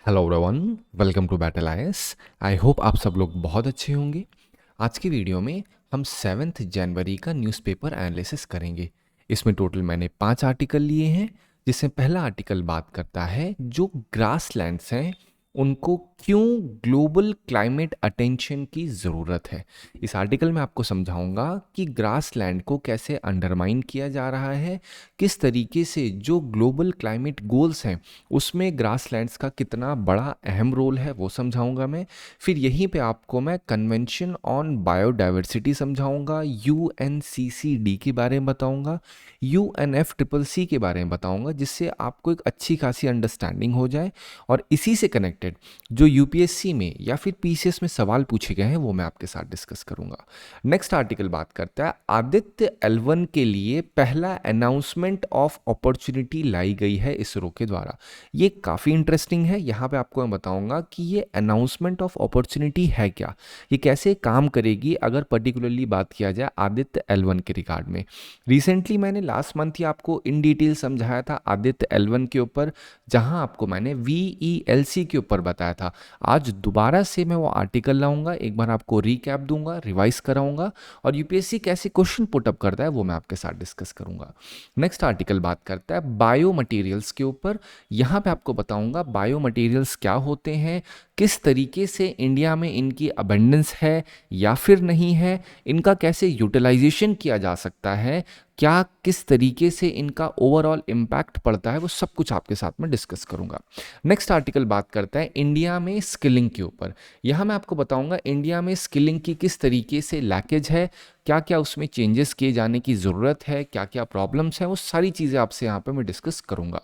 Hello everyone, welcome to Battle IAS. I hope आप सब लोग बहुत अच्छे होंगे। आज की वीडियो में हम 7 जनवरी का न्यूज़पेपर एनालिसिस करेंगे। इसमें टोटल मैंने 5 आर्टिकल लिए हैं, जिसमें पहला आर्टिकल बात करता है जो ग्रासलैंड्स हैं उनको क्यों ग्लोबल क्लाइमेट अटेंशन की ज़रूरत है। इस आर्टिकल में आपको समझाऊंगा कि ग्रासलैंड को कैसे अंडरमाइन किया जा रहा है, किस तरीके से जो ग्लोबल क्लाइमेट गोल्स हैं उसमें ग्रासलैंड्स का कितना बड़ा अहम रोल है वो समझाऊंगा मैं। फिर यहीं पे आपको मैं कन्वेंशन ऑन बायोडाइवर्सिटी समझाऊंगा, यूएनसीसीडी के बारे में बताऊंगा, यूएनएफसीसीसी के बारे में बताऊंगा, जिससे आपको एक अच्छी खासी अंडरस्टैंडिंग हो जाए। और इसी से कनेक्टेड जो यूपीएससी में या फिर पीसीएस में सवाल पूछे गए हैं वो मैं आपके साथ डिस्कस करूंगा। नेक्स्ट आर्टिकल बात करता है आदित्य L1 के लिए पहला अनाउंसमेंट ऑफ अपॉर्चुनिटी लाई गई है इसरो के द्वारा। ये काफ़ी इंटरेस्टिंग है। यहाँ पे आपको मैं बताऊंगा कि ये अनाउंसमेंट ऑफ अपॉर्चुनिटी है क्या, ये कैसे काम करेगी अगर पर्टिकुलरली बात किया जाए आदित्य L1 के रिगार्ड में। रिसेंटली मैंने लास्ट मंथ ही आपको इन डिटेल समझाया था आदित्य L1 के ऊपर, जहां आपको मैंने VELC के ऊपर बताया था। आज दोबारा से मैं वो आर्टिकल लाऊंगा, एक बार आपको रिकैप दूंगा, रिवाइज कराऊंगा, और यूपीएससी कैसे क्वेश्चन पुटअप करता है वो मैं आपके साथ डिस्कस करूंगा। नेक्स्ट आर्टिकल बात करता है बायो मटेरियल्स के ऊपर। यहाँ पे आपको बताऊंगा बायो मटेरियल्स क्या होते हैं, किस तरीके से इंडिया में इनकी अबंडेंस है या फिर नहीं है, इनका कैसे यूटिलाइजेशन किया जा सकता है, क्या किस तरीके से इनका ओवरऑल इम्पैक्ट पड़ता है, वो सब कुछ आपके साथ में डिस्कस करूंगा। नेक्स्ट आर्टिकल बात करता है इंडिया में स्किलिंग के ऊपर। यहाँ मैं आपको बताऊंगा इंडिया में स्किलिंग की किस तरीके से लैकेज है, क्या क्या उसमें चेंजेस किए जाने की ज़रूरत है, क्या क्या प्रॉब्लम्स हैं, वो सारी चीज़ें आपसे यहाँ पे मैं डिस्कस करूंगा।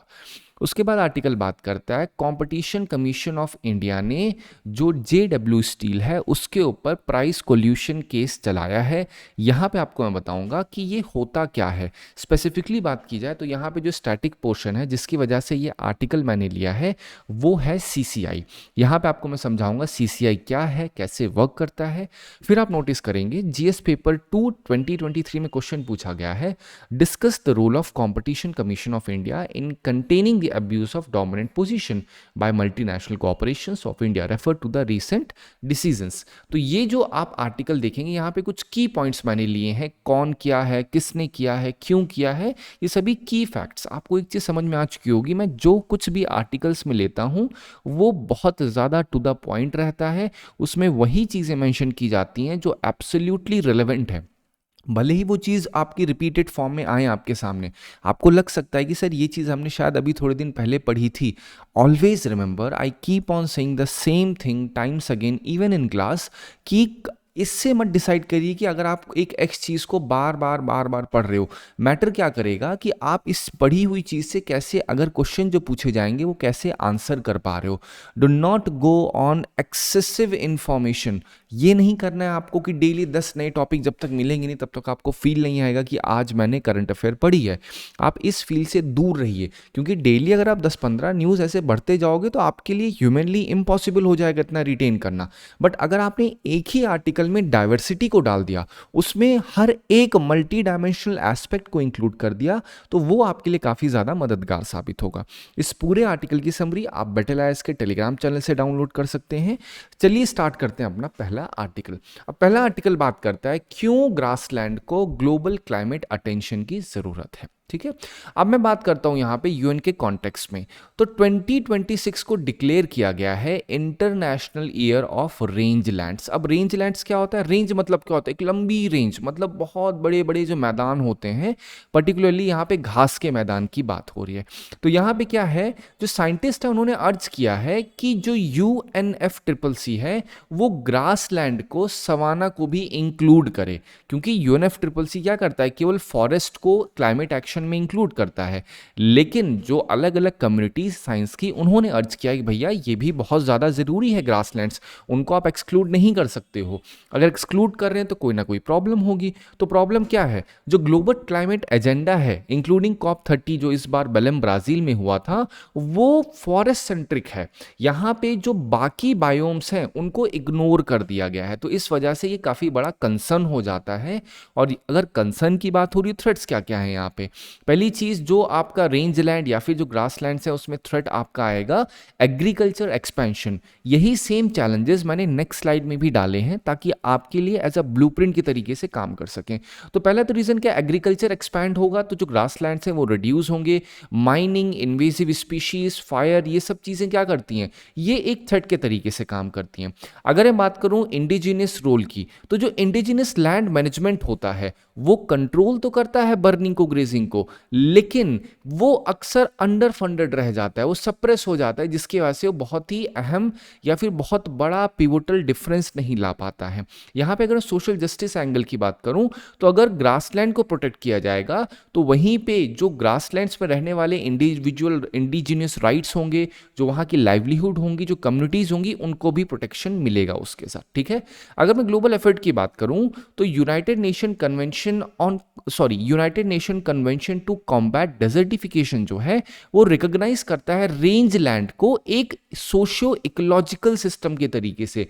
उसके बाद आर्टिकल बात करता है कंपटीशन कमीशन ऑफ इंडिया ने जो JW स्टील है उसके ऊपर प्राइस कोल्यूशन केस चलाया है। यहाँ पे आपको मैं बताऊंगा कि ये होता क्या है। स्पेसिफिकली बात की जाए तो यहाँ पे जो स्टैटिक पोर्शन है जिसकी वजह से ये आर्टिकल मैंने लिया है वो है CCI। यहाँ पे आपको मैं समझाऊंगा CCI क्या है, कैसे वर्क करता है। फिर आप नोटिस करेंगे GS पेपर 2 2023 में क्वेश्चन पूछा गया है, discuss the role of competition commission of India in containing the abuse of dominant position by multinational corporations of India refer to the recent decisions। तो ये जो आप आर्टिकल देखेंगे यहाँ पे कुछ की पॉइंट्स मैंने लिए हैं, कौन किया है, किसने किया है, क्यों किया है, ये सभी की फैक्ट्स आपको एक चीज़ समझ में आ चुकी होगी। मैं जो कुछ भी आर्टिकल्स में लेता हूँ वो बहुत ज़्यादा टू द पॉइंट रहता है, उसमें वही चीज़ें मेंशन की जाती हैं जो एब्सोल्युटली रिलेवेंट है। भले ही वो चीज़ आपकी रिपीटेड फॉर्म में आए आपके सामने, आपको लग सकता है कि सर ये चीज़ हमने शायद अभी थोड़े दिन पहले पढ़ी थी। Always remember I keep on saying the same thing times again even in class, कि इससे मत डिसाइड करिए कि अगर आप एक एक्स चीज़ को बार बार पढ़ रहे हो, मैटर क्या करेगा कि आप इस पढ़ी हुई चीज़ से कैसे अगर क्वेश्चन जो पूछे जाएंगे वो कैसे आंसर कर पा रहे हो। Do not go on excessive information. ये नहीं करना है आपको कि डेली 10 नए टॉपिक जब तक मिलेंगे नहीं तब तक आपको फील नहीं आएगा कि आज मैंने करंट अफेयर पढ़ी है। आप इस फील से दूर रहिए, क्योंकि डेली अगर आप 10-15 न्यूज़ ऐसे बढ़ते जाओगे तो आपके लिए ह्यूमनली इम्पॉसिबल हो जाएगा इतना रिटेन करना। बट अगर आपने एक ही आर्टिकल में डाइवर्सिटी को डाल दिया, उसमें हर एक मल्टी डायमेंशनल एस्पेक्ट को इंक्लूड कर दिया, तो वो आपके लिए काफ़ी ज़्यादा मददगार साबित होगा। इस पूरे आर्टिकल की समरी आप बैटल आईएएस के टेलीग्राम चैनल से डाउनलोड कर सकते हैं। चलिए स्टार्ट करते हैं अपना पहला आर्टिकल। अब पहला आर्टिकल बात करता है क्यों ग्रासलैंड को ग्लोबल क्लाइमेट अटेंशन की ज़रूरत है। ठीक है, अब मैं बात करता हूं यहां पे यूएन के कॉन्टेक्स्ट में। तो 2026 को डिक्लेयर किया गया है international year of range lands. अब रेंज लैंड्स क्या होता है? रेंज मतलब क्या होता है? एक लंबी रेंज, मतलब बहुत बड़े बड़े जो मैदान होते हैं, पर्टिकुलरली यहाँ पे घास के मैदान की बात हो रही है। तो यहाँ पे क्या है, जो साइंटिस्ट है उन्होंने अर्ज किया है कि जो UNFCCC है वो ग्रास लैंड को, सवाना को भी इंक्लूड करे, क्योंकि UNFCCC क्या करता है, केवल फॉरेस्ट को क्लाइमेट एक्शन में इंक्लूड करता है। लेकिन जो अलग अलग कम्युनिटीज साइंस की, उन्होंने अर्ज किया कि भैया ये भी बहुत ज़्यादा ज़रूरी है ग्रासलैंड्स, उनको आप एक्सक्लूड नहीं कर सकते हो। अगर एक्सक्लूड कर रहे हैं तो कोई ना कोई प्रॉब्लम होगी। तो प्रॉब्लम क्या है? जो ग्लोबल क्लाइमेट एजेंडा है इंक्लूडिंग COP30 जो इस बार बेलेम ब्राज़ील में हुआ था, वो फॉरेस्ट सेंट्रिक है। यहाँ पे जो बाकी बायोम्स हैं उनको इग्नोर कर दिया गया है। तो इस वजह से ये काफ़ी बड़ा कंसर्न हो जाता है। और अगर कंसर्न की बात हो रही है, थ्रेट्स क्या क्या है यहाँ पे? पहली चीज़ जो आपका रेंज लैंड या फिर जो ग्रास लैंड्स है उसमें थ्रेट आपका आएगा एग्रीकल्चर एक्सपेंशन। यही सेम चैलेंजेस मैंने नेक्स्ट स्लाइड में भी डाले हैं ताकि आपके लिए एज अ ब्लूप्रिंट की तरीके से काम कर सकें। तो पहला तो रीज़न क्या, एग्रीकल्चर एक्सपैंड होगा तो जो ग्रास लैंड्स हैं वो रिड्यूस होंगे। माइनिंग, इन्वेसिव स्पीशीज, फायर, ये सब चीज़ें क्या करती हैं, ये एक थ्रेट के तरीके से काम करती हैं। अगर मैं बात करूं इंडिजिनियस रोल की, तो जो इंडिजिनियस लैंड मैनेजमेंट होता है वो कंट्रोल तो करता है बर्निंग को, ग्रेजिंग को, लेकिन वो अक्सर अंडर फंडेड रह जाता है, वो सप्रेस हो जाता है, जिसकी वजह से वो बहुत ही अहम या फिर बहुत बड़ा पिवोटल डिफरेंस नहीं ला पाता है। यहाँ पे अगर सोशल जस्टिस एंगल की बात करूं तो अगर ग्रासलैंड को प्रोटेक्ट किया जाएगा तो वहीं पे जो ग्रासलैंड्स में रहने वाले इंडिविजुअल इंडिजिनियस राइट्स होंगे, जो वहाँ की लाइवलीहुड होंगी, जो कम्युनिटीज़ होंगी, उनको भी प्रोटेक्शन मिलेगा उसके साथ, ठीक है। अगर मैं ग्लोबल एफर्ट की बात करूं तो United Nation Convention to Combat Desertification जो है वो रिकॉग्नाइज करता है रेंज लैंड को एक सोशियो इकोलॉजिकल सिस्टम के तरीके से।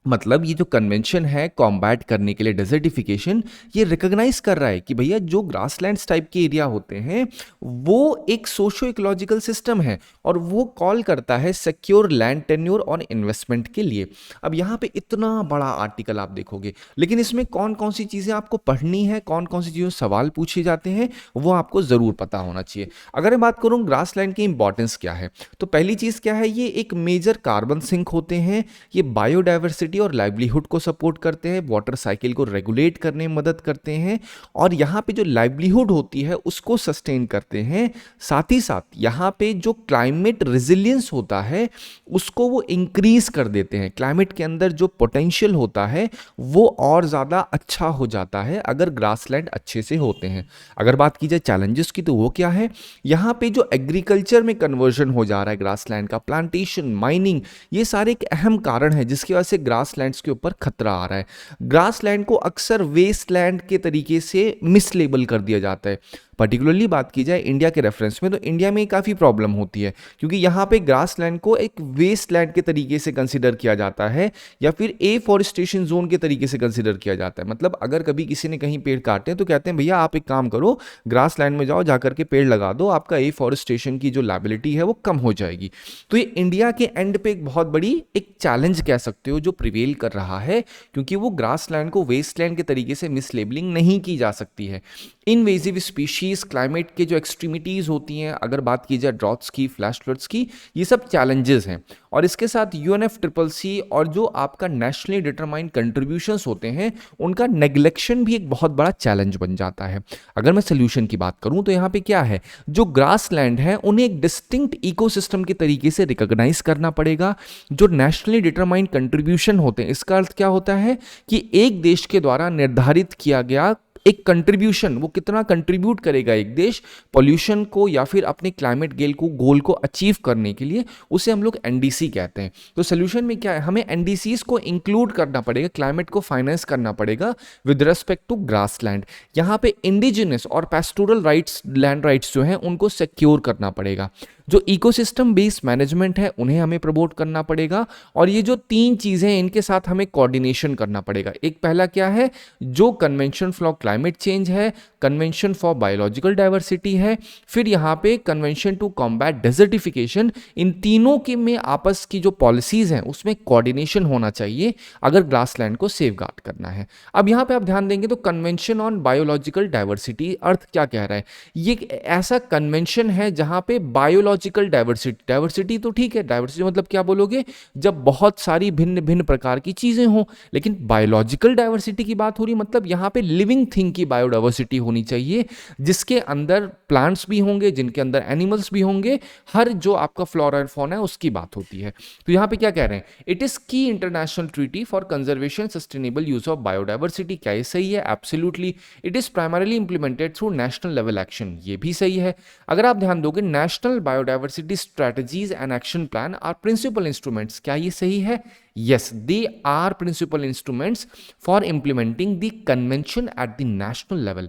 मतलब ये जो कन्वेंशन है कॉम्बैट करने के लिए डेजर्टिफिकेशन, ये रिकॉग्नाइज कर रहा है कि भैया जो ग्रासलैंड्स टाइप के एरिया होते हैं वो एक सोशो इकोलॉजिकल सिस्टम है और वो कॉल करता है सिक्योर लैंड टेन्योर और इन्वेस्टमेंट के लिए। अब यहाँ पे इतना बड़ा आर्टिकल आप देखोगे, लेकिन इसमें कौन कौन सी चीज़ें आपको पढ़नी है, कौन कौन सी चीज़ों सवाल पूछे जाते हैं, वो आपको ज़रूर पता होना चाहिए। अगर मैं बात करूँ ग्रासलैंड की इंपॉर्टेंस क्या है, तो पहली चीज़ क्या है, ये एक मेजर कार्बन सिंक होते हैं, ये बायोडाइवर्सिटी और लाइवलीहुड को सपोर्ट करते हैं, वाटर साइकिल को रेगुलेट करने में मदद करते हैं और यहाँ पे जो लाइवलीहुड होती है उसको सस्टेन करते हैं। साथ ही साथ यहाँ पे जो क्लाइमेट रेजिलियंस होता है उसको वो इंक्रीज कर देते हैं। क्लाइमेट के अंदर जो पोटेंशियल होता है वो और ज़्यादा अच्छा हो जाता है अगर ग्रासलैंड अच्छे से होते हैं। अगर बात की जाए चैलेंजेस की तो वो क्या है, यहाँ पे जो एग्रीकल्चर में कन्वर्जन हो जा रहा है ग्रासलैंड का, प्लांटेशन, माइनिंग, ये सारे एक अहम कारण है जिसकी वजह से ग्रासलैंड्स के ऊपर खतरा आ रहा है। ग्रासलैंड को अक्सर वेस्टलैंड के तरीके से मिसलेबल कर दिया जाता है। पर्टिकुलरली बात की जाए इंडिया के रेफरेंस में तो इंडिया में काफ़ी प्रॉब्लम होती है क्योंकि यहाँ पे ग्रासलैंड को एक वेस्टलैंड के तरीके से कंसिडर किया जाता है या फिर एफॉरेस्टेशन जोन के तरीके से कंसिडर किया जाता है। मतलब अगर कभी किसी ने कहीं पेड़ काटे हैं तो कहते हैं भैया आप एक काम करो, ग्रासलैंड में जाओ, जाकर के पेड़ लगा दो, आपका एफॉरेस्टेशन की जो लायबिलिटी है वो कम हो जाएगी। तो ये इंडिया के एंड पे एक बहुत बड़ी एक चैलेंज कह सकते हो जो प्रिवेल कर रहा है क्योंकि वो ग्रासलैंड को वेस्टलैंड के तरीके से मिसलेबलिंग नहीं की जा सकती है। इनवेजिव स्पीशीज, क्लाइमेट के जो एक्सट्रीमिटीज़ होती हैं, अगर बात की जाए ड्रॉट्स की, फ्लैश फ्लड्स की, ये सब चैलेंजेस हैं। और इसके साथ UNFCCC और जो आपका नेशनली डिटरमाइंड कंट्रीब्यूशंस होते हैं उनका नेग्लेक्शन भी एक बहुत बड़ा चैलेंज बन जाता है। अगर मैं सोल्यूशन की बात करूं तो यहाँ पे क्या है, जो ग्रास लैंड है उन्हें एक डिस्टिंक्ट इकोसिस्टम के तरीके से रिकॉग्नाइज करना पड़ेगा। जो नेशनली डिटरमाइंड कंट्रीब्यूशन होते हैं, इसका अर्थ क्या होता है कि एक देश के द्वारा निर्धारित किया गया एक कंट्रीब्यूशन, वो कितना कंट्रीब्यूट करेगा एक देश पॉल्यूशन को या फिर अपने क्लाइमेट गोल को अचीव करने के लिए, उसे हम लोग एनडीसी कहते हैं। तो सोल्यूशन में क्या है, हमें एनडीसीज को इंक्लूड करना पड़ेगा, क्लाइमेट को फाइनेंस करना पड़ेगा विद रिस्पेक्ट टू ग्रासलैंड। यहाँ पे इंडिजिनस और पैस्टोरल राइट्स, लैंड राइट्स जो हैं उनको सिक्योर करना पड़ेगा। जो इकोसिस्टम बेस्ड मैनेजमेंट है उन्हें हमें प्रमोट करना पड़ेगा और ये जो तीन चीज़ें हैं इनके साथ हमें कोऑर्डिनेशन करना पड़ेगा। एक पहला क्या है, जो कन्वेंशन फॉर क्लाइमेट चेंज है, कन्वेंशन फॉर बायोलॉजिकल डाइवर्सिटी है, फिर यहाँ पे कन्वेंशन टू कॉम्बैट डेजर्टिफिकेशन, इन तीनों के में आपस की जो पॉलिसीज हैं उसमें कोऑर्डिनेशन होना चाहिए अगर ग्रासलैंड को सेफगार्ड करना है। अब यहाँ पे आप ध्यान देंगे तो कन्वेंशन ऑन बायोलॉजिकल डाइवर्सिटी अर्थ क्या कह रहा है, ये ऐसा कन्वेंशन है जहाँ पे बायोलॉजिकल डाइवर्सिटी तो ठीक है, डाइवर्सिटी मतलब क्या बोलोगे, जब बहुत सारी भिन्न भिन्न प्रकार की चीजें हों, लेकिन बायोलॉजिकल डाइवर्सिटी की बात हो रही मतलब यहाँ पे लिविंग थिंग की बायोडाइवर्सिटी होनी चाहिए जिसके अंदर प्लांट्स भी होंगे, जिनके अंदर एनिमल्स भी होंगे, हर जो आपका फ्लोरा एंड फौना है उसकी बात होती है। तो यहाँ पे क्या कह रहे हैं, it is key international treaty for conservation sustainable use of biodiversity. क्या ये सही है? Absolutely. It is primarily implemented through national level action, ये भी सही है। अगर आप ध्यान दोगे, national biodiversity strategies and action plan are principal instruments. क्या ये सही है? Yes, they are principal instruments for implementing the convention at the national level.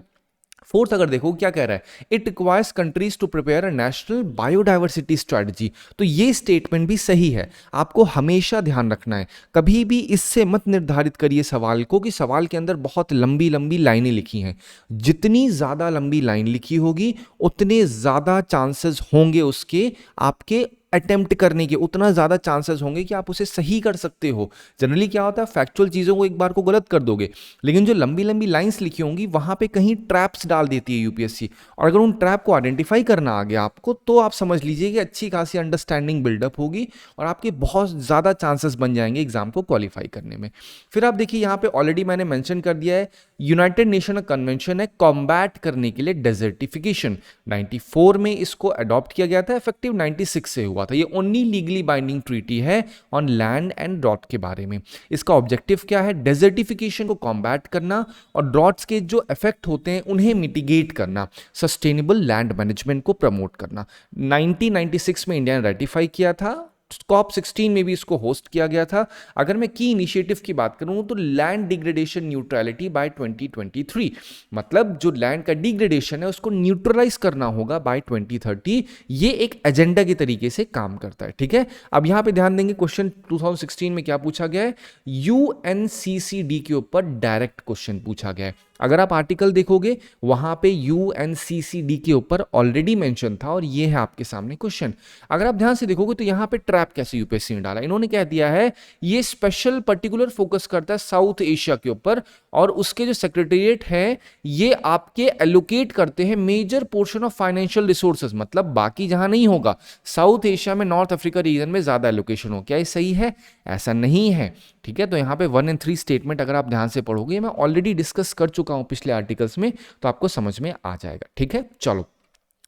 Fourth अगर देखो क्या कह रहा है, it requires countries to prepare a national biodiversity strategy. तो ये स्टेटमेंट भी सही है, आपको हमेशा ध्यान रखना है, कभी भी इससे मत निर्धारित करिए सवाल को कि सवाल के अंदर बहुत लंबी लंबी लाइनें लिखी हैं। जितनी ज्यादा लंबी लाइन लिखी होगी उतने ज्यादा चांसेस होंगे उसके आपके अटेम्प्ट करने के, उतना ज्यादा चांसेस होंगे कि आप उसे सही कर सकते हो। जनरली क्या होता है, फैक्चुअल चीजों को एक बार को गलत कर दोगे, लेकिन जो लंबी लंबी लाइंस लिखी होंगी वहां पे कहीं ट्रैप्स डाल देती है यूपीएससी, और अगर उन ट्रैप को आइडेंटिफाई करना आ गया आपको तो आप समझ लीजिए कि अच्छी खासी अंडरस्टैंडिंग बिल्डअप होगी और आपके बहुत ज्यादा चांसेस बन जाएंगे एग्जाम को क्वालिफाई करने में। फिर आप देखिए यहाँ पे ऑलरेडी मैंने मेंशन कर दिया है, यूनाइटेड नेशन कन्वेंशन है कॉम्बैट करने के लिए डेजर्टिफिकेशन, 94 में इसको अडॉप्ट किया गया था, इफेक्टिव 96 से हुआ था। ये ओनली लीगली बाइंडिंग ट्रीटी है ऑन लैंड एंड ड्रॉट के बारे में। इसका ऑब्जेक्टिव क्या है, डेजर्टिफिकेशन को कॉम्बैट करना और ड्रॉट्स के जो इफेक्ट होते हैं उन्हें मिटिगेट करना, सस्टेनेबल लैंड मैनेजमेंट को प्रमोट करना। 1996 में इंडिया ने रेटिफाई किया था, कॉप 16 में भी इसको होस्ट किया गया था। अगर मैं की इनिशिएटिव की बात करूं तो लैंड डिग्रेडेशन न्यूट्रलिटी बाय 2023, मतलब जो लैंड का डिग्रेडेशन है उसको न्यूट्रलाइज करना होगा बाय 2030। ये एक एजेंडा के तरीके से काम करता है, ठीक है। अब यहां पे ध्यान देंगे, क्वेश्चन 2016 में क्या पूछा गया है, यूएनसीसीडी के ऊपर डायरेक्ट क्वेश्चन पूछा गया है। अगर आप आर्टिकल देखोगे वहां पे यूएनसीसीडी के ऊपर ऑलरेडी मेंशन था और ये है आपके सामने क्वेश्चन। अगर आप ध्यान से देखोगे तो यहां पे ट्रैप कैसे यूपीएससी ने डाला, इन्होंने कह दिया है ये स्पेशल पर्टिकुलर फोकस करता है साउथ एशिया के ऊपर, और उसके जो सेक्रेटेरिएट है ये आपके एलोकेट करते हैं major portion of financial resources, मतलब बाकी जहां नहीं होगा, साउथ एशिया में, नॉर्थ अफ्रीका रीजन में ज्यादा एलोकेशन हो। क्या ये सही है? ऐसा नहीं है, ठीक है। तो यहाँ पे 1 और 3 स्टेटमेंट अगर आप ध्यान से पढ़ोगे, मैं ऑलरेडी डिस्कस कर चुका हूं पिछले आर्टिकल्स में, तो आपको समझ में आ जाएगा, ठीक है। चलो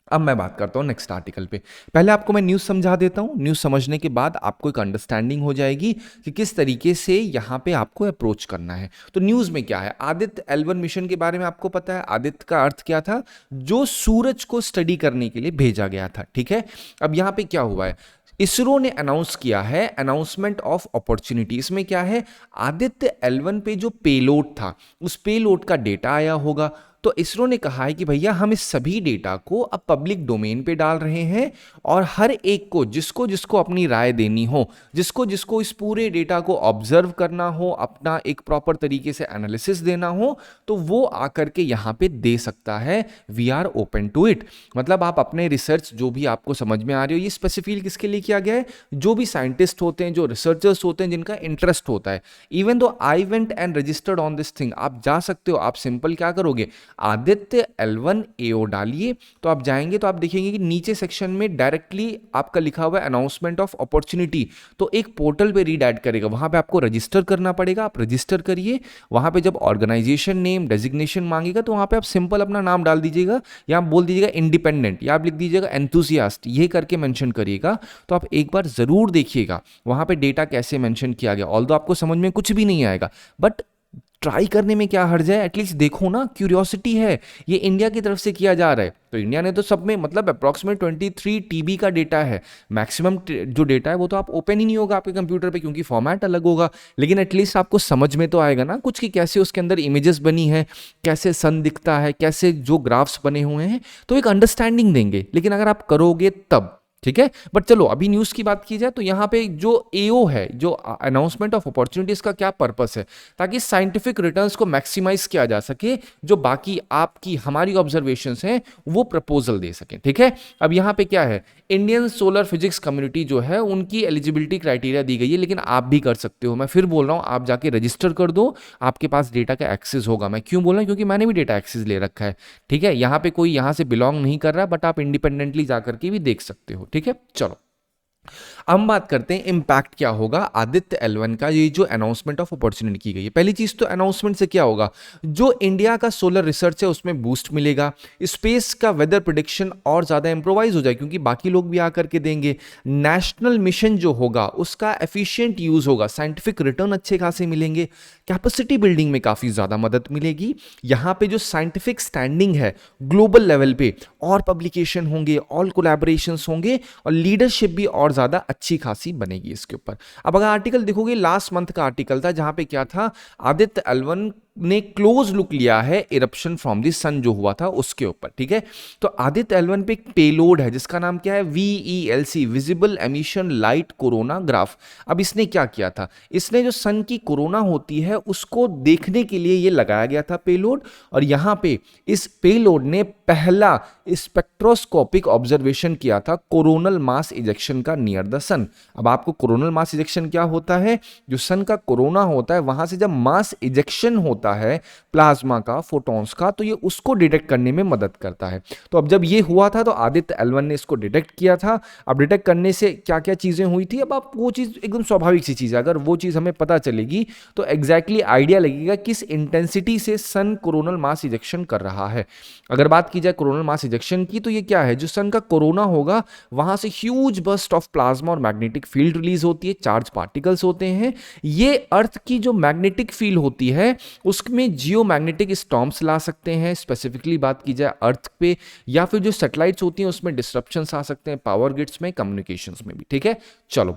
अब मैं बात करता हूं नेक्स्ट आर्टिकल पे। पहले आपको मैं न्यूज़ समझा देता हूं, न्यूज़ समझने के बाद आपको एक अंडरस्टैंडिंग हो जाएगी कि किस तरीके से यहां पे आपको अप्रोच करना है। तो न्यूज़ में क्या है, आदित्य L1 मिशन के बारे में आपको पता है। आदित्य का अर्थ क्या था, जो सूरज को स्टडी करने के लिए भेजा गया था, ठीक है। अब यहां पे क्या हुआ है, इसरो ने अनाउंस किया है अनाउंसमेंट ऑफ अपॉर्चुनिटी। इसमें क्या है, आदित्य L1 पे जो पेलोड था उस पेलोड का डेटा आया होगा, तो इसरो ने कहा है कि भैया हम इस सभी डेटा को अब पब्लिक डोमेन पे डाल रहे हैं, और हर एक को जिसको जिसको अपनी राय देनी हो, जिसको जिसको इस पूरे डेटा को ऑब्जर्व करना हो, अपना एक प्रॉपर तरीके से एनालिसिस देना हो, तो वो आकर के यहाँ पे दे सकता है। We are open to it, मतलब आप अपने रिसर्च जो भी आपको समझ में आ रही हो, ये स्पेसिफिकली किसके लिए किया गया है, जो भी साइंटिस्ट होते हैं, जो रिसर्चर्स होते हैं, जिनका इंटरेस्ट होता है। Even though I went and registered on this thing, आप जा सकते हो। आप सिंपल क्या करोगे, आदित्य L1 AO डालिए, तो आप जाएंगे तो आप देखेंगे कि नीचे सेक्शन में डायरेक्टली आपका लिखा हुआ है अनाउंसमेंट ऑफ अपॉर्चुनिटी, तो एक पोर्टल पे रीडायरेक्ट करेगा, वहां पे आपको रजिस्टर करना पड़ेगा। आप रजिस्टर करिए, वहां पे जब ऑर्गेनाइजेशन नेम डेजिग्नेशन मांगेगा तो वहां पे आप सिंपल अपना नाम डाल दीजिएगा, या आप बोल दीजिएगा इंडिपेंडेंट, या आप लिख दीजिएगा एंथुसियास्ट, ये करके मेंशन करिएगा। तो आप एक बार जरूर देखिएगा वहां पे डेटा कैसे मेंशन किया गया। ऑल्दो आपको समझ में कुछ भी नहीं आएगा, बट ट्राई करने में क्या हर्ज है, एटलीस्ट देखो ना, क्यूरियोसिटी है। ये इंडिया की तरफ से किया जा रहा है, तो इंडिया ने तो सब में मतलब अप्रॉक्सीमेट 23 TB का डेटा है। मैक्सिमम जो डेटा है वो तो आप ओपन ही नहीं होगा आपके कंप्यूटर पे, क्योंकि फॉर्मेट अलग होगा, लेकिन एटलीस्ट आपको समझ में तो आएगा ना कुछ, कि कैसे उसके अंदर इमेजेस बनी है, कैसे सन दिखता है, कैसे जो ग्राफ्स बने हुए हैं, तो एक अंडरस्टैंडिंग देंगे। लेकिन अगर आप करोगे तब, ठीक है। बट चलो अभी न्यूज की बात की जाए, तो यहां पे जो एओ है, जो अनाउंसमेंट ऑफ अपॉर्चुनिटीज का क्या पर्पस है, ताकि साइंटिफिक रिटर्न्स को मैक्सिमाइज किया जा सके, जो बाकी आपकी हमारी ऑब्जर्वेशंस हैं वो प्रपोजल दे सके, ठीक है। अब यहां पे क्या है, इंडियन सोलर फिजिक्स कम्युनिटी जो है उनकी एलिजिबिलिटी क्राइटेरिया दी गई है, लेकिन आप भी कर सकते हो। मैं फिर बोल रहा हूं, आप जाके रजिस्टर कर दो, आपके पास डेटा का एक्सेस होगा। मैं क्यों बोल रहा हूं, क्योंकि मैंने भी डेटा एक्सेस ले रखा है, ठीक है। यहां पे कोई यहां से बिलोंग नहीं कर रहा, बट आप इंडिपेंडेंटली जाकर के भी देख सकते हो, ठीक है। चलो अब हम बात करते हैं इंपैक्ट क्या होगा आदित्य L1 का, ये जो अनाउंसमेंट ऑफ अपॉर्चुनिटी की गई है। पहली चीज तो अनाउंसमेंट से क्या होगा, जो इंडिया का सोलर रिसर्च है उसमें बूस्ट मिलेगा, स्पेस का वेदर प्रेडिक्शन और ज्यादा इंप्रोवाइज हो जाए, क्योंकि बाकी लोग भी आकर के देंगे। नेशनल मिशन जो होगा उसका एफिशिएंट यूज होगा, साइंटिफिक रिटर्न अच्छे खासे मिलेंगे, कैपेसिटी बिल्डिंग में काफी ज्यादा मदद मिलेगी। यहां पे जो साइंटिफिक स्टैंडिंग है ग्लोबल लेवल पे, और पब्लिकेशन होंगे, और कोलैबोरेशंस होंगे, और लीडरशिप भी और ज्यादा अच्छी खासी बनेगी इसके ऊपर। अब अगर आर्टिकल देखोगे, लास्ट मंथ का आर्टिकल था, जहां पे क्या था, आदित्य L1 ने क्लोज लुक लिया है इरप्शन फ्रॉम द सन जो हुआ था उसके ऊपर, ठीक है। तो आदित्य L1 पे एक पेलोड है जिसका नाम क्या है, VELC, visible emission light coronagraph. अब इसने क्या किया था, इसने जो सन की कोरोना होती है उसको देखने के लिए ये लगाया गया था पेलोड, और यहां पे इस पेलोड ने पहला स्पेक्ट्रोस्कोपिक ऑब्जर्वेशन किया था कोरोनल मास इजेक्शन का नियर द सन। अब आपको कोरोनल मास इजेक्शन क्या होता है, जो सन का कोरोना होता है वहां से जब मास इजेक्शन होता है प्लाज्मा का, फोटॉन्स का, तो ये उसको डिटेक्ट करने में मदद करता है। तो अब जब ये हुआ था तो आदित्य L1 ने इसको डिटेक्ट किया था। अब डिटेक्ट करने से क्या क्या चीजें हुई थी, अब आप वो चीज एकदम स्वाभाविक सी चीज है, अगर वो चीज हमें पता चलेगी तो एग्जैक्टली आइडिया लगेगा किस इंटेंसिटी से सन कोरोनल मास इजेक्शन कर रहा है। अगर बात की जाए कोरोनल मास इजेक्शन की, तो ये क्या है, जो सन का कोरोना होगा वहां से ह्यूज बर्स्ट ऑफ प्लाज्मा और मैग्नेटिक फील्ड रिलीज होती है, चार्ज पार्टिकल्स होते हैं। ये अर्थ की जो मैग्नेटिक फील्ड होती है उसमें जियोमैग्नेटिक स्टॉर्म्स ला सकते हैं, स्पेसिफिकली बात की जाए अर्थ पे, या फिर जो सैटेलाइट्स होती हैं उसमें डिस्ट्रप्शंस आ सकते हैं, पावर ग्रिड्स में, कम्युनिकेशंस में भी, ठीक है। चलो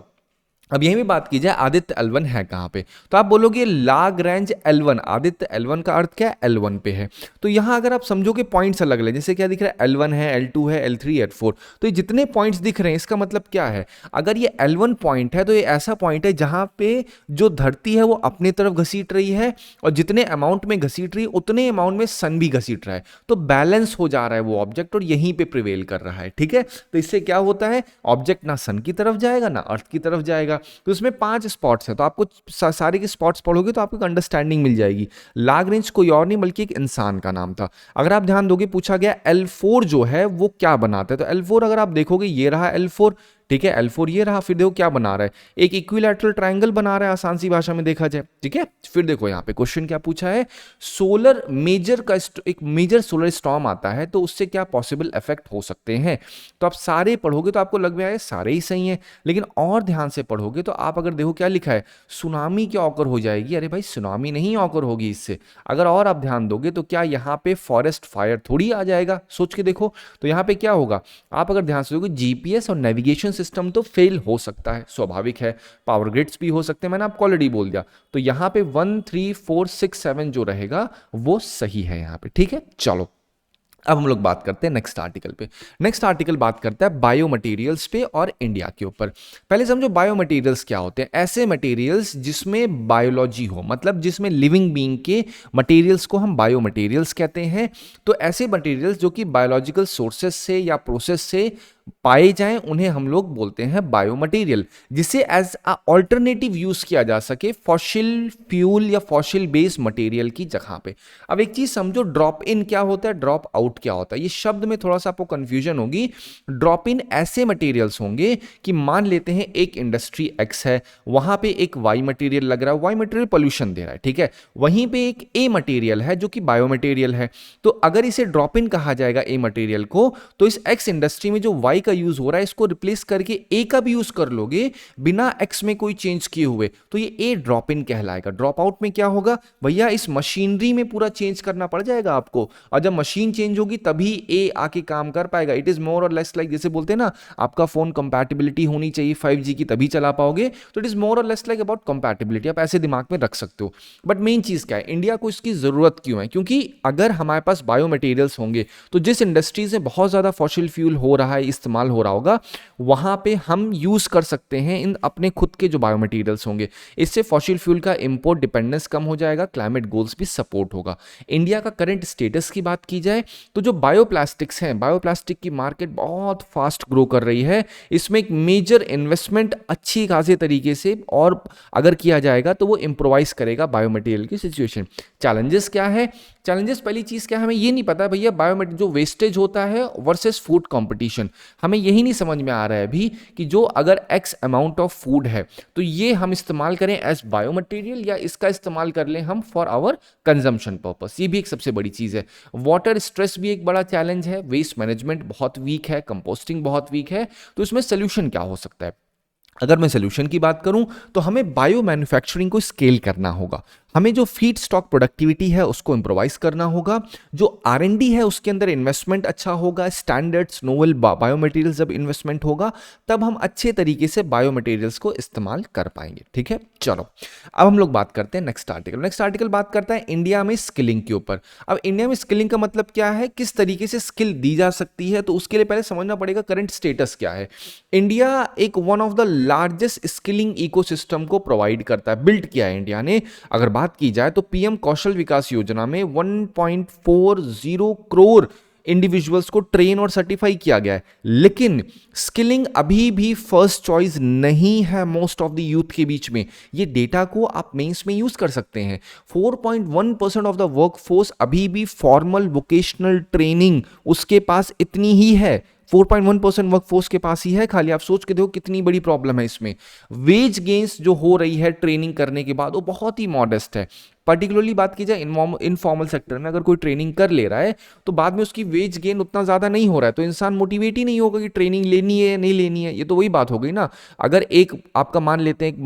अब यहीं भी बात की जाए आदित्य L1 है कहां पे, तो आप बोलोगे लाग्रैंज L1, आदित्य L1 का अर्थ क्या है, L1 पे है। तो यहां अगर आप समझोगे पॉइंट्स अलग अलग, जैसे क्या दिख रहा है, L1 है, L2 है, L3, L4, तो ये जितने पॉइंट्स दिख रहे हैं इसका मतलब क्या है, अगर ये L1 पॉइंट है तो ये ऐसा पॉइंट है जहां पे जो धरती है वो अपनी तरफ घसीट रही है, और जितने अमाउंट में घसीट रही है उतने अमाउंट में सन भी घसीट रहा है, तो बैलेंस हो जा रहा है वो ऑब्जेक्ट और यहीं पे प्रिवेल कर रहा है, ठीक है। तो इससे क्या होता है, ऑब्जेक्ट ना सन की तरफ जाएगा ना अर्थ की तरफ जाएगा। तो इसमें 5 स्पॉट्स हैं, तो आपको सारे के स्पॉट्स पढ़ोगे तो आपको अंडरस्टैंडिंग मिल जाएगी। लाग्रेंज कोई और नहीं बल्कि एक इंसान का नाम था। अगर आप ध्यान दोगे पूछा गया L4 जो है वो क्या बनाता है, तो L4 अगर आप देखोगे ये रहा L4, ठीक है, L4 ये रहा, फिर देखो क्या बना रहा है, एक इक्विलैटरल ट्रायंगल बना रहा है, आसान सी भाषा में देखा जाए, ठीक है। फिर देखो यहाँ पे क्वेश्चन क्या पूछा है, सोलर मेजर का एक मेजर सोलर स्टॉर्म आता है तो उससे क्या पॉसिबल इफेक्ट हो सकते हैं। तो आप सारे पढ़ोगे तो आपको लग में आए सारे ही सही हैं, लेकिन और ध्यान से पढ़ोगे तो आप अगर देखो क्या लिखा है, सुनामी क्या ऑकर हो जाएगी, अरे भाई सुनामी नहीं ऑकर होगी इससे। अगर और आप ध्यान दोगे तो क्या यहाँ पे फॉरेस्ट फायर थोड़ी आ जाएगा, सोच के देखो। तो यहाँ पे क्या होगा, आप अगर ध्यान से देखोगे जीपीएस और नेविगेशन सिस्टम तो फेल हो सकता है, स्वाभाविक है, पावर ग्रिड्स भी हो सकते हैं, मैंने आपको ऑलरेडी बोल दिया। तो यहां पे 1 3 4 6 7 जो रहेगा वो सही है यहां पे, ठीक है। चलो अब हम लोग बात करते हैं नेक्स्ट आर्टिकल पे। नेक्स्ट आर्टिकल बात करता है बायो मटेरियल्स पे और इंडिया के ऊपर। पहले समझो बायो मटेरियल्स क्या होते हैं, ऐसे मटेरियल्स जिसमें बायोलॉजी हो, मतलब जिसमें लिविंग बीइंग के मटेरियल्स को हम बायो मटेरियल्स कहते हैं। तो ऐसे मटेरियल्स जो कि बायोलॉजिकल सोर्सेस से या प्रोसेस से पाए जाएं उन्हें हम लोग बोलते हैं बायो मटेरियल, जिसे एज अ ऑल्टरनेटिव यूज किया जा सके फॉसिल फ्यूल या फॉसिल बेस्ड मटेरियल की जगह पे। अब एक चीज समझो, ड्रॉप इन क्या होता है, ड्रॉप आउट क्या होता है, ये शब्द में थोड़ा सा आपको कंफ्यूजन होगी। ड्रॉप इन ऐसे मटेरियल्स होंगे कि मान लेते हैं एक इंडस्ट्री एक्स है, वहां पे एक वाई मटेरियल लग रहा है, वाई मटेरियल पोल्यूशन दे रहा है, ठीक है। वहीं पे एक ए मटेरियल है जो कि बायो मटेरियल है। तो अगर इसे ड्रॉप इन कहा जाएगा ए मटेरियल को, तो इस एक्स इंडस्ट्री में जो वाई का यूज हो रहा है इसको रिप्लेस करके ए का भी यूज कर लोगे बिना एक्स में कोई चेंज किए हुए, तो ये ए ड्रॉप इन कहलाएगा। ड्रॉप आउट में क्या होगा भैया, इस मशीनरी में पूरा चेंज करना पड़ जाएगा आपको, और जब मशीन चेंज होगी तभी ए आके काम कर पाएगा। इट इज मोर और लेस लाइक, जैसे बोलते हैं ना आपका फोन कंपैटिबिलिटी होनी चाहिए 5G की तभी चला पाओगे, तो इट इज मोर और लेस लाइक अबाउट कंपैटिबिलिटी, आप ऐसे दिमाग में रख सकते हो। बट मेन चीज क्या है, इंडिया को इसकी जरूरत क्यों है, क्योंकि अगर हमारे पास बायो मटेरियल्स होंगे तो जिस इंडस्ट्रीज में बहुत ज्यादा फॉसिल फ्यूल हो रहा है, इस्तेमाल हो रहा होगा, वहां पे हम यूज कर सकते हैं इन अपने खुद के जो बायो मटेरियल्स होंगे। इससे फॉसिल फ्यूल का इंपोर्ट डिपेंडेंस कम हो जाएगा, क्लाइमेट गोल्स भी सपोर्ट होगा। इंडिया का करंट स्टेटस की बात की जाए तो जो बायोप्लास्टिक्स हैं, बायोप्लास्टिक की मार्केट बहुत फास्ट ग्रो कर रही है। इसमें एक मेजर इन्वेस्टमेंट अच्छी खासी तरीके से और अगर किया जाएगा तो वो इंप्रोवाइज करेगा बायो मटेरियल की सिचुएशन। चैलेंजेस क्या है, चैलेंजेस पहली चीज क्या है, हमें ये नहीं पता भैया बायोमेटेरियल जो वेस्टेज होता है वर्सेस फूड कंपटीशन, हमें यही नहीं समझ में आ रहा है अभी कि जो अगर एक्स अमाउंट ऑफ फूड है तो ये हम इस्तेमाल करें एज बायोमटेरियल या इसका इस्तेमाल कर लें हम फॉर आवर कंजम्पशन पर्पस, ये भी एक सबसे बड़ी चीज है। वाटर स्ट्रेस भी एक बड़ा चैलेंज है, वेस्ट मैनेजमेंट बहुत वीक है, कंपोस्टिंग बहुत वीक है, तो इसमें सोल्यूशन क्या हो सकता है। अगर मैं सोल्यूशन की बात करूं तो हमें बायो मैन्युफैक्चरिंग को स्केल करना होगा, हमें जो फीड स्टॉक प्रोडक्टिविटी है उसको इंप्रोवाइज करना होगा, जो R&D है उसके अंदर इन्वेस्टमेंट अच्छा होगा, स्टैंडर्ड्स नोवेल बायो मटेरियल्स जब इन्वेस्टमेंट होगा तब हम अच्छे तरीके से बायो मटेरियल्स को इस्तेमाल कर पाएंगे। ठीक है, चलो अब हम लोग बात करते हैं नेक्स्ट आर्टिकल। नेक्स्ट आर्टिकल बात करता है इंडिया में स्किलिंग के ऊपर। अब इंडिया में स्किलिंग का मतलब क्या है, किस तरीके से स्किल दी जा सकती है, तो उसके लिए पहले समझना पड़ेगा करंट स्टेटस क्या है। इंडिया एक one of the largest skilling ecosystem को प्रोवाइड करता है, बिल्ड किया है इंडिया ने। अगर बात की जाए तो पीएम कौशल विकास योजना में 1.40 करोड़ इंडिविजुअल्स को ट्रेन और सर्टिफाई किया गया है, लेकिन स्किलिंग अभी भी फर्स्ट चॉइस नहीं है मोस्ट ऑफ द यूथ के बीच में। ये डेटा को आप मेंस में यूज कर सकते हैं। 4.1% ऑफ द वर्कफोर्स अभी भी फॉर्मल वोकेशनल ट्रेनिंग उसके पास इतनी ही है, 4.1% वर्कफोर्स के पास ही है खाली। आप सोच के देखो कितनी बड़ी प्रॉब्लम है इसमें। वेज गेन्स जो हो रही है ट्रेनिंग करने के बाद वो बहुत ही मॉडेस्ट है। पर्टिकुलरली बात की जाए इनफॉर्मल सेक्टर में, अगर कोई ट्रेनिंग कर ले रहा है तो बाद में उसकी वेज गेन उतना ज़्यादा नहीं हो रहा है, तो इंसान मोटिवेट ही नहीं होगा कि ट्रेनिंग लेनी है या नहीं लेनी है। ये तो वही बात हो गई ना। अगर एक आपका मान लेते हैं एक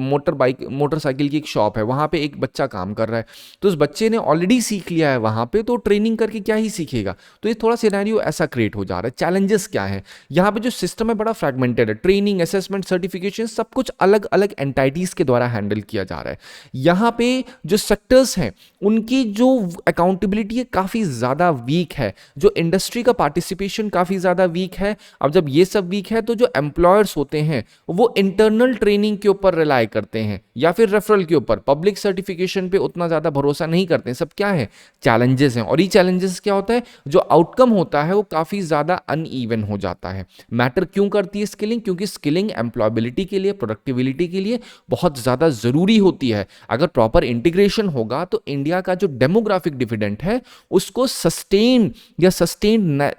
मोटरसाइकिल की एक शॉप है, वहाँ पे एक बच्चा काम कर रहा है, तो उस बच्चे ने ऑलरेडी सीख लिया है वहाँ पे, तो ट्रेनिंग करके क्या ही सीखेगा। तो ये थोड़ा सिनेरियो ऐसा क्रिएट हो जा रहा है। चैलेंजेस क्या है यहाँ पे, जो सिस्टम है बड़ा फ्रैगमेंटेड है, ट्रेनिंग असेसमेंट सर्टिफिकेशन सब कुछ अलग अलग एंटाइटीज के द्वारा हैंडल किया जा रहा है। यहाँ पे जो सेक्टर्स हैं उनकी जो अकाउंटेबिलिटी है काफ़ी ज़्यादा वीक है, जो इंडस्ट्री का पार्टिसिपेशन काफ़ी ज़्यादा वीक है। अब जब ये सब वीक है तो जो एम्प्लॉयर्स होते हैं वो इंटरनल ट्रेनिंग के ऊपर रिलाई करते हैं या फिर रेफरल के ऊपर, पब्लिक सर्टिफिकेशन पे उतना ज़्यादा भरोसा नहीं करते हैं। सब क्या है, चैलेंजेस हैं। और ये चैलेंजेस क्या होता है, जो आउटकम होता है वो काफ़ी ज़्यादा अनइवन हो जाता है। मैटर क्यों करती है स्किलिंग, क्योंकि स्किलिंग एम्प्लॉयबिलिटी के लिए, प्रोडक्टिविटी के लिए बहुत ज़्यादा ज़रूरी होती है। अगर प्रॉपर इंटीग्रेशन होगा तो इंडिया का जो डेमोग्राफिक डिविडेंड है उसको सस्टेन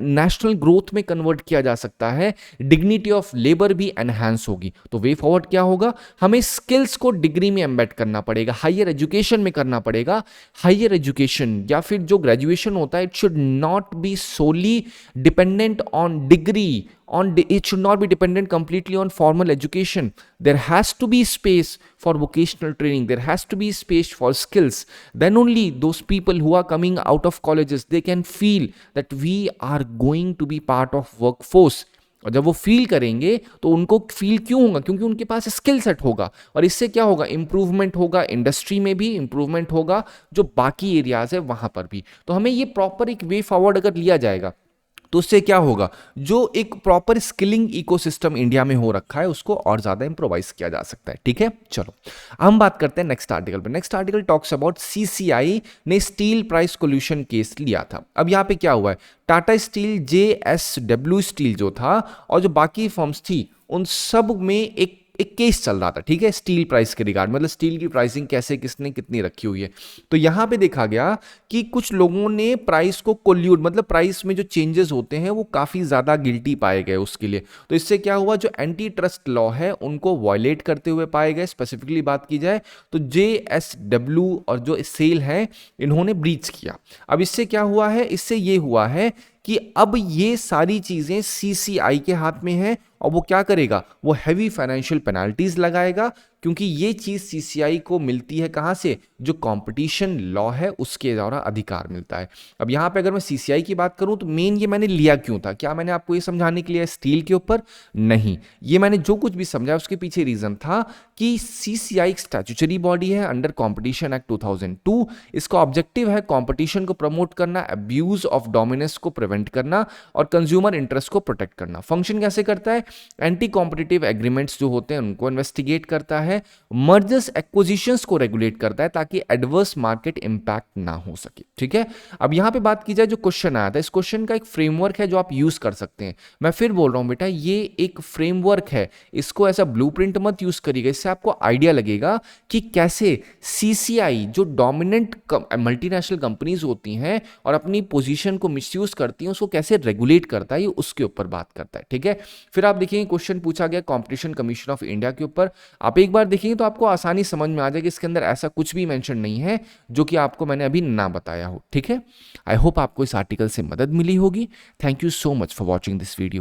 नेशनल ग्रोथ में कन्वर्ट किया जा सकता है। डिग्निटी ऑफ लेबर भी एनहांस होगी। तो वे फॉरवर्ड क्या होगा, हमें स्किल्स को डिग्री में एम्बेड करना पड़ेगा, हायर एजुकेशन में करना पड़ेगा। हायर एजुकेशन या फिर जो ग्रेजुएशन होता है, it should not be solely dependent on degree, it should not be dependent completely on formal education. There has to be space for vocational training, there has to be space for skills. Then only those people who are coming out of colleges, they can feel that we are going to be part of workforce. और जब वो feel करेंगे तो उनको feel क्यों होगा, क्योंकि उनके पास स्किल सेट होगा। और इससे क्या होगा, इंप्रूवमेंट होगा, इंडस्ट्री में भी इंप्रूवमेंट होगा, जो बाकी एरियाज है वहां पर भी। तो हमें ये प्रॉपर एक वे फॉरवर्ड अगर लिया जाएगा तो उससे क्या होगा, जो एक प्रॉपर स्किलिंग इकोसिस्टम इंडिया में हो रखा है उसको और ज्यादा इंप्रोवाइज किया जा सकता है। ठीक है, चलो हम बात करते हैं नेक्स्ट आर्टिकल पर। Next article talks about CCI ने स्टील प्राइस कोल्यूशन केस लिया था। अब यहाँ पे क्या हुआ है, टाटा स्टील, जेएसडब्ल्यू स्टील जो था और जो बाकी फर्म्स थी उन सब में एक केस चल रहा था। ठीक है, स्टील प्राइस के रिगार्ड, मतलब स्टील की प्राइसिंग कैसे किसने कितनी रखी हुई है। तो यहां पे देखा गया कि कुछ लोगों ने प्राइस को कोल्यूट, मतलब प्राइस में जो चेंजेस होते हैं वो काफी ज्यादा गिल्टी पाए गए उसके लिए। तो इससे क्या हुआ, जो एंटी ट्रस्ट लॉ है उनको वायलेट करते हुए पाए गए। स्पेसिफिकली बात की जाए तो जेएसडब्ल्यू और जो सेल है इन्होंने ब्रीच किया। अब इससे क्या हुआ है, इससे ये हुआ है कि अब ये सारी चीजें सीसीआई के हाथ में है और वो क्या करेगा, वो हैवी फाइनेंशियल पेनाल्टीज लगाएगा, क्योंकि ये चीज सीसीआई को मिलती है कहां से, जो कंपटीशन लॉ है उसके द्वारा अधिकार मिलता है। अब यहां पे अगर मैं सीसीआई की बात करूं तो मेन ये मैंने लिया क्यों था, क्या मैंने आपको ये समझाने के लिए स्टील के ऊपर, नहीं, ये मैंने जो कुछ भी समझा उसके पीछे रीजन था कि सीसीआई एक स्टैट्यूटरी बॉडी है अंडर कॉम्पिटिशन एक्ट 2002। इसका ऑब्जेक्टिव है कॉम्पिटिशन को प्रमोट करना, अब्यूज ऑफ डोमिनेंस को प्रिवेंट करना और कंज्यूमर इंटरेस्ट को प्रोटेक्ट करना। फंक्शन कैसे करता है, एंटी कॉम्पिटिटिव एग्रीमेंट्स जो होते हैं उनको इन्वेस्टिगेट करता है, मर्जर्स एक्विजिशंस को रेगुलेट करता है ताकि एडवर्स मार्केट इंपैक्ट ना हो सके। ठीक है, अब यहां पे बात की जाए जो क्वेश्चन आया था, इस क्वेश्चन का एक फ्रेमवर्क है जो आप यूज कर सकते हैं। मैं फिर बोल रहा हूं बेटा, ये एक फ्रेमवर्क है, इसको ऐसा ब्लूप्रिंट मत यूज करिएगा, इससे आपको आइडिया लगेगा कि कैसे सीसीआई जो डोमिनेंट मल्टीनेशनल कंपनीज होती हैं और अपनी पोजीशन को मिसयूज करती हैं उसको कैसे रेगुलेट करता है, ये उसके ऊपर बात करता है। ठीक है, फिर आप देखिए क्वेश्चन पूछा गया कॉम्पिटिशन कमीशन ऑफ इंडिया के ऊपर। आप एक बार देखिए तो आपको आसानी समझ में आ जाएगी, इसके अंदर ऐसा कुछ भी मेंशन नहीं है जो कि आपको मैंने अभी ना बताया हो। ठीक है, आई होप आपको इस आर्टिकल से मदद मिली होगी। Thank you so much for watching this video.